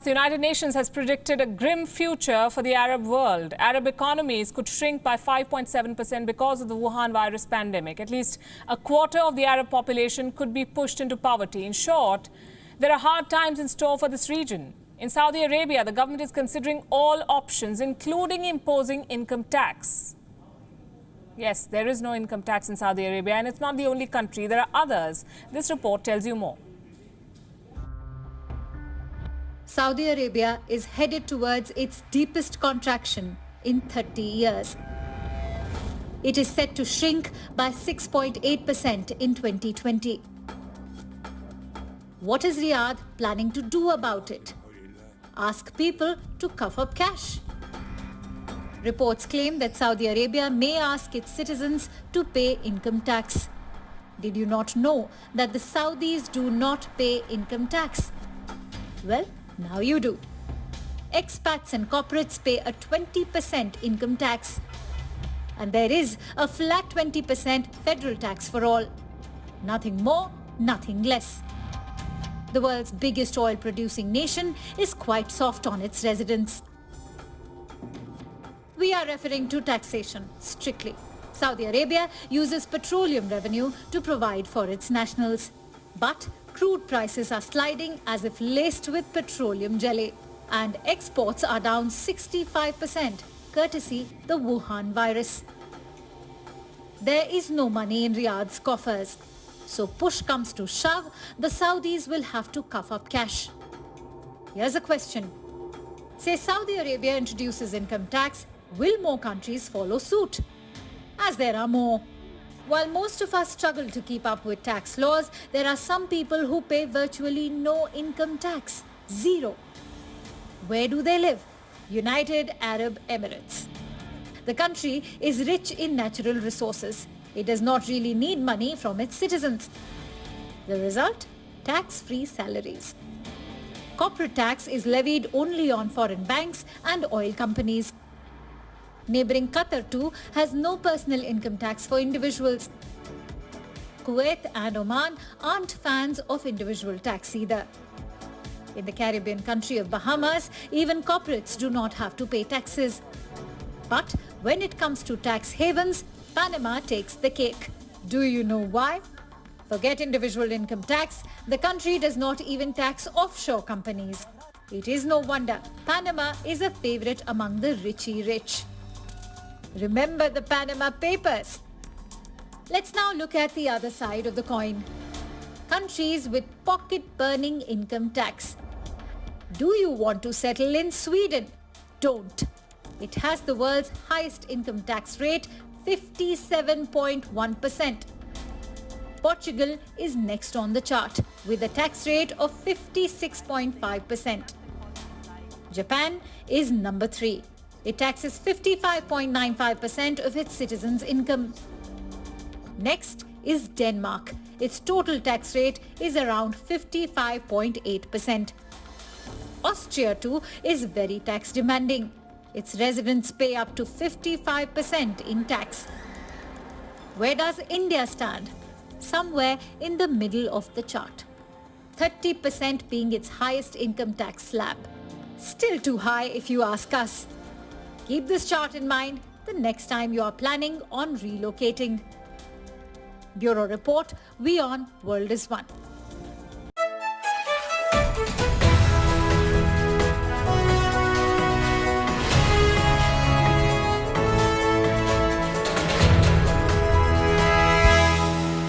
The United Nations has predicted a grim future for the Arab world. Arab economies could shrink by 5.7% because of the Wuhan virus pandemic. At least a quarter of the Arab population could be pushed into poverty. In short, there are hard times in store for this region. In Saudi Arabia, the government is considering all options, including imposing income tax. Yes, there is no income tax in Saudi Arabia, and it's not the only country. There are others. This report tells you more. Saudi Arabia is headed towards its deepest contraction in 30 years. It is set to shrink by 6.8% in 2020. What is Riyadh planning to do about it? Ask people to cough up cash. Reports claim that Saudi Arabia may ask its citizens to pay income tax. Did you not know that the Saudis do not pay income tax? Well, now you do. Expats and corporates pay a 20% income tax. And there is a flat 20% federal tax for all. Nothing more, nothing less. The world's biggest oil-producing nation is quite soft on its residents. We are referring to taxation, strictly. Saudi Arabia uses petroleum revenue to provide for its nationals. But crude prices are sliding as if laced with petroleum jelly. And exports are down 65%, courtesy the Wuhan virus. There is no money in Riyadh's coffers. So push comes to shove, the Saudis will have to cough up cash. Here's a question. Say Saudi Arabia introduces income tax, will more countries follow suit? As there are more. While most of us struggle to keep up with tax laws, there are some people who pay virtually no income tax. Zero. Where do they live? United Arab Emirates. The country is rich in natural resources. It does not really need money from its citizens. The result? Tax-free salaries. Corporate tax is levied only on foreign banks and oil companies. Neighbouring Qatar too has no personal income tax for individuals. Kuwait and Oman aren't fans of individual tax either. In the Caribbean country of Bahamas, even corporates do not have to pay taxes. But when it comes to tax havens, Panama takes the cake. Do you know why? Forget individual income tax, the country does not even tax offshore companies. It is no wonder Panama is a favourite among the richy rich. Remember the Panama Papers? Let's now look at the other side of the coin. Countries with pocket-burning income tax. Do you want to settle in Sweden? Don't. It has the world's highest income tax rate, 57.1%. Portugal is next on the chart with a tax rate of 56.5%. Japan is number 3. It taxes 55.95% of its citizens' income. Next is Denmark. Its total tax rate is around 55.8%. Austria too is very tax demanding. Its residents pay up to 55% in tax. Where does India stand? Somewhere in the middle of the chart. 30% being its highest income tax slab. Still too high if you ask us. Keep this chart in mind the next time you are planning on relocating. Bureau Report, WION World is One.